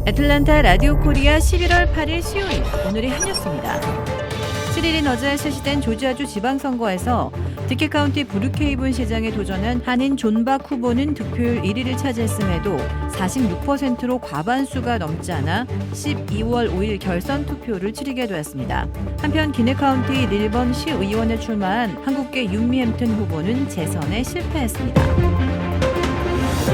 애틀랜타 라디오 코리아 11월 8일 수요일 오늘의 한 뉴스입니다. 7일인 어제 실시된 조지아주 지방선거에서 디켓 카운티 브루케이븐 시장에 도전한 한인 존 박 후보는 득표율 1위를 차지했음에도 46%로 과반수가 넘지 않아 12월 5일 결선 투표를 치르게 되었습니다. 한편 기네 카운티 릴번 시의원에 출마한 한국계 윤미 햄튼 후보는 재선에 실패했습니다.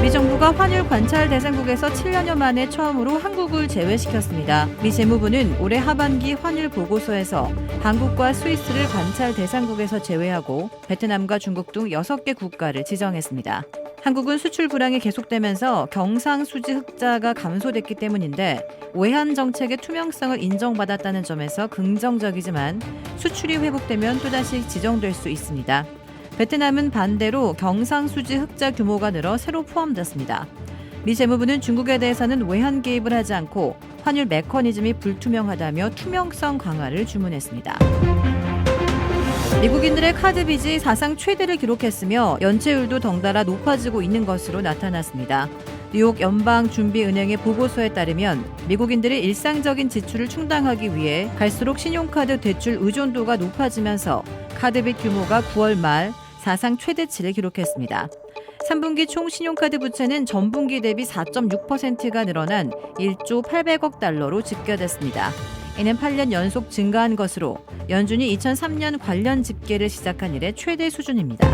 미 정부가 환율 관찰 대상국에서 7년여 만에 처음으로 한국을 제외시켰습니다. 미 재무부는 올해 하반기 환율 보고서에서 한국과 스위스를 관찰 대상국에서 제외하고 베트남과 중국 등 6개 국가를 지정했습니다. 한국은 수출 불황이 계속되면서 경상수지 흑자가 감소됐기 때문인데 외환 정책의 투명성을 인정받았다는 점에서 긍정적이지만 수출이 회복되면 또다시 지정될 수 있습니다. 베트남은 반대로 경상수지 흑자 규모가 늘어 새로 포함됐습니다. 미 재무부는 중국에 대해서는 외환 개입을 하지 않고 환율 메커니즘이 불투명하다며 투명성 강화를 주문했습니다. 미국인들의 카드 빚이 사상 최대를 기록했으며 연체율도 덩달아 높아지고 있는 것으로 나타났습니다. 뉴욕 연방준비은행의 보고서에 따르면 미국인들의 일상적인 지출을 충당하기 위해 갈수록 신용카드 대출 의존도가 높아지면서 카드빚 규모가 9월 말 사상 최대치를 기록했습니다. 3분기 총 신용카드 부채는 전분기 대비 4.6%가 늘어난 1조 800억 달러로 집계됐습니다. 이는 8년 연속 증가한 것으로 연준이 2003년 관련 집계를 시작한 이래 최대 수준입니다.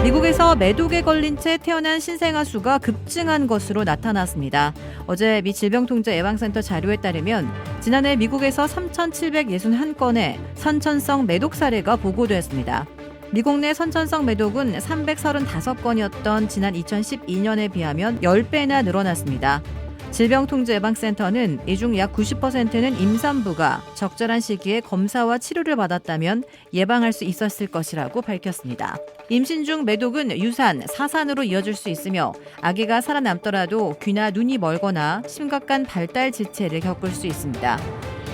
미국에서 매독에 걸린 채 태어난 신생아 수가 급증한 것으로 나타났습니다. 어제 미 질병통제예방센터 자료에 따르면 지난해 미국에서 3,761건의 선천성 매독 사례가 보고됐습니다. 미국 내 선천성 매독은 335건이었던 지난 2012년에 비하면 10배나 늘어났습니다. 질병통제예방센터는 이 중 약 90%는 임산부가 적절한 시기에 검사와 치료를 받았다면 예방할 수 있었을 것이라고 밝혔습니다. 임신 중 매독은 유산, 사산으로 이어질 수 있으며 아기가 살아남더라도 귀나 눈이 멀거나 심각한 발달 지체를 겪을 수 있습니다.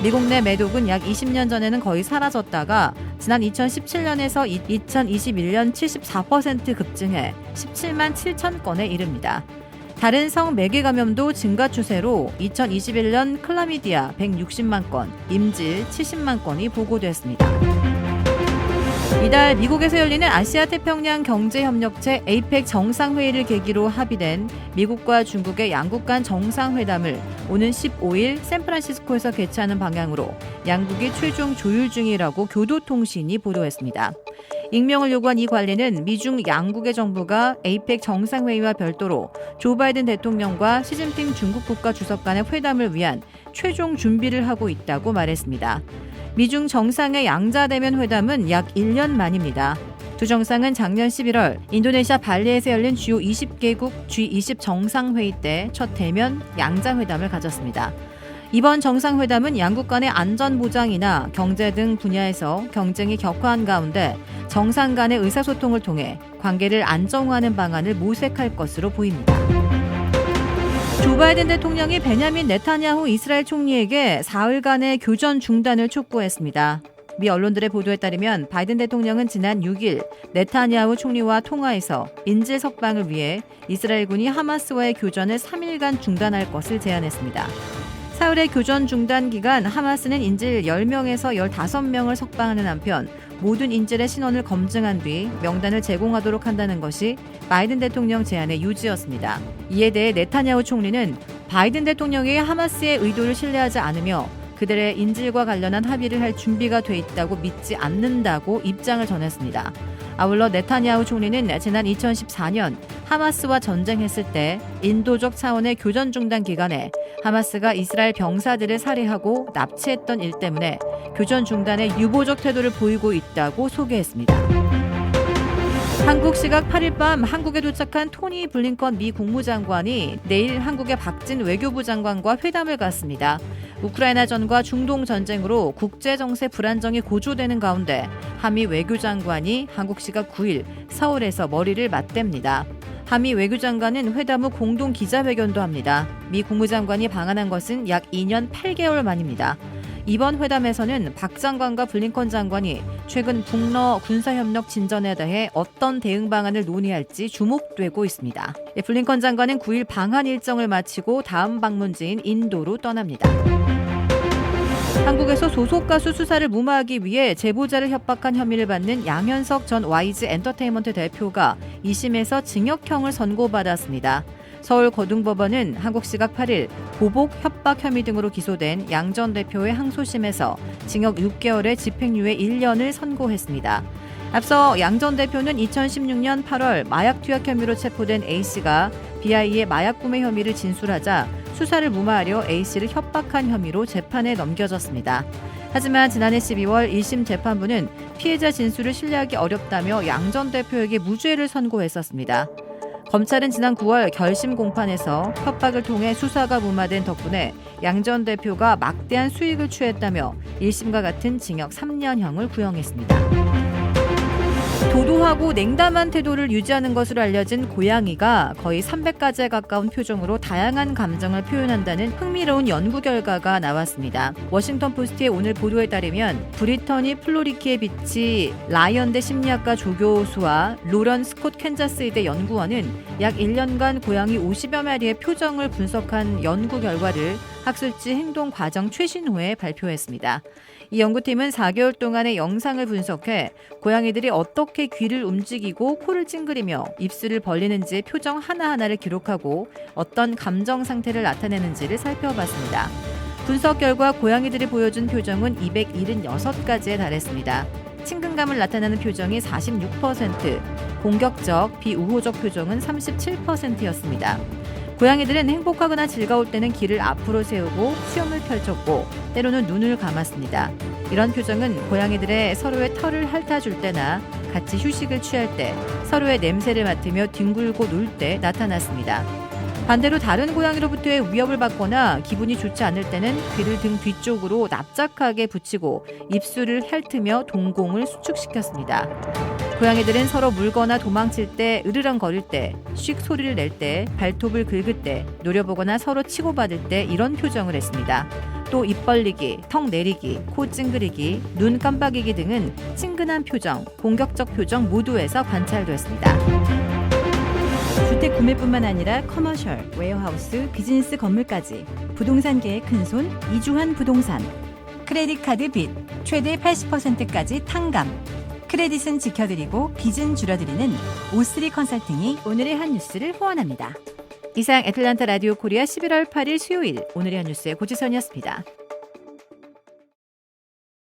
미국 내 매독은 약 20년 전에는 거의 사라졌다가 지난 2017년에서 2021년 74% 급증해 17만 7천 건에 이릅니다. 다른 성 매개 감염도 증가 추세로 2021년 클라미디아 160만 건, 임질 70만 건이 보고됐습니다. 이달 미국에서 열리는 아시아 태평양 경제협력체 APEC 정상회의를 계기로 합의된 미국과 중국의 양국 간 정상회담을 오는 15일 샌프란시스코에서 개최하는 방향으로 양국이 최종 조율 중이라고 교도통신이 보도했습니다. 익명을 요구한 이 관리는 미중 양국의 정부가 APEC 정상회의와 별도로 조 바이든 대통령과 시진핑 중국 국가주석 간의 회담을 위한 최종 준비를 하고 있다고 말했습니다. 미중 정상의 양자대면 회담은 약 1년 만입니다. 두 정상은 작년 11월 인도네시아 발리에서 열린 주요 20개국 G20 정상회의 때 첫 대면 양자회담을 가졌습니다. 이번 정상회담은 양국 간의 안전보장이나 경제 등 분야에서 경쟁이 격화한 가운데 정상 간의 의사소통을 통해 관계를 안정화하는 방안을 모색할 것으로 보입니다. 조 바이든 대통령이 베냐민 네타냐후 이스라엘 총리에게 사흘간의 교전 중단을 촉구했습니다. 미 언론들의 보도에 따르면 바이든 대통령은 지난 6일 네타냐후 총리와 통화에서 인질 석방을 위해 이스라엘군이 하마스와의 교전을 3일간 중단할 것을 제안했습니다. 사흘의 교전 중단 기간 하마스는 인질 10명에서 15명을 석방하는 한편 모든 인질의 신원을 검증한 뒤 명단을 제공하도록 한다는 것이 바이든 대통령 제안의 요지였습니다. 이에 대해 네타냐후 총리는 바이든 대통령이 하마스의 의도를 신뢰하지 않으며 그들의 인질과 관련한 합의를 할 준비가 돼 있다고 믿지 않는다고 입장을 전했습니다. 아울러 네타냐후 총리는 지난 2014년 하마스와 전쟁했을 때 인도적 차원의 교전 중단 기간에 하마스가 이스라엘 병사들을 살해하고 납치했던 일 때문에 교전 중단에 유보적 태도를 보이고 있다고 소개했습니다. 한국 시각 8일 밤 한국에 도착한 토니 블링컨 미 국무장관이 내일 한국의 박진 외교부 장관과 회담을 갖습니다. 우크라이나전과 중동 전쟁으로 국제정세 불안정이 고조되는 가운데 한미 외교장관이 한국 시각 9일 서울에서 머리를 맞댑니다. 한미 외교장관은 회담 후 공동 기자회견도 합니다. 미 국무장관이 방한한 것은 약 2년 8개월 만입니다. 이번 회담에서는 박 장관과 블링컨 장관이 최근 북러 군사협력 진전에 대해 어떤 대응 방안을 논의할지 주목되고 있습니다. 블링컨 장관은 9일 방한 일정을 마치고 다음 방문지인 인도로 떠납니다. 한국에서 소속 가수 수사를 무마하기 위해 제보자를 협박한 혐의를 받는 양현석 전 YG 엔터테인먼트 대표가 2심에서 징역형을 선고받았습니다. 서울 거둥법원은 한국 시각 8일 보복 협박 혐의 등으로 기소된 양 전 대표의 항소심에서 징역 6개월에 집행유예 1년을 선고했습니다. 앞서 양 전 대표는 2016년 8월 마약 투약 혐의로 체포된 A씨가 BI의 마약 구매 혐의를 진술하자 수사를 무마하려 A씨를 협박한 혐의로 재판에 넘겨졌습니다. 하지만 지난해 12월 1심 재판부는 피해자 진술을 신뢰하기 어렵다며 양 전 대표에게 무죄를 선고했었습니다. 검찰은 지난 9월 결심 공판에서 협박을 통해 수사가 무마된 덕분에 양 전 대표가 막대한 수익을 취했다며 1심과 같은 징역 3년형을 구형했습니다. 도도하고 냉담한 태도를 유지하는 것으로 알려진 고양이가 거의 300가지에 가까운 표정으로 다양한 감정을 표현한다는 흥미로운 연구 결과가 나왔습니다. 워싱턴 포스트의 오늘 보도에 따르면 브리터니 플로리키의 비치 라이언대 심리학과 조교수와 로런 스콧 캔자스의대 연구원은 약 1년간 고양이 50여 마리의 표정을 분석한 연구 결과를 학술지 행동 과정 최신호에 발표했습니다. 이 연구팀은 4개월 동안의 영상을 분석해 고양이들이 어떻게 귀를 움직이고 코를 찡그리며 입술을 벌리는지의 표정 하나하나를 기록하고 어떤 감정 상태를 나타내는지를 살펴봤습니다. 분석 결과 고양이들이 보여준 표정은 276가지에 달했습니다. 친근감을 나타내는 표정이 46%, 공격적, 비우호적 표정은 37%였습니다. 고양이들은 행복하거나 즐거울 때는 귀를 앞으로 세우고 수염을 펼쳤고 때로는 눈을 감았습니다. 이런 표정은 고양이들의 서로의 털을 핥아줄 때나 같이 휴식을 취할 때, 서로의 냄새를 맡으며 뒹굴고 놀 때 나타났습니다. 반대로 다른 고양이로부터의 위협을 받거나 기분이 좋지 않을 때는 귀를 등 뒤쪽으로 납작하게 붙이고 입술을 핥으며 동공을 수축시켰습니다. 고양이들은 서로 물거나 도망칠 때, 으르렁거릴 때, 씩 소리를 낼 때, 발톱을 긁을 때, 노려보거나 서로 치고받을 때 이런 표정을 했습니다. 또 입 벌리기, 턱 내리기, 코 찡그리기, 눈 깜빡이기 등은 친근한 표정, 공격적 표정 모두에서 관찰됐습니다. 주택 구매뿐만 아니라 커머셜, 웨어하우스, 비즈니스 건물까지 부동산계의 큰손 이주환 부동산. 크레딧 카드 빚 최대 80%까지 탕감. 크레딧은 지켜드리고 빚은 줄여드리는 O3 컨설팅이 오늘의 한 뉴스를 후원합니다. 이상 애틀랜타 라디오 코리아 11월 8일 수요일 오늘의 한 뉴스의 고지선이었습니다.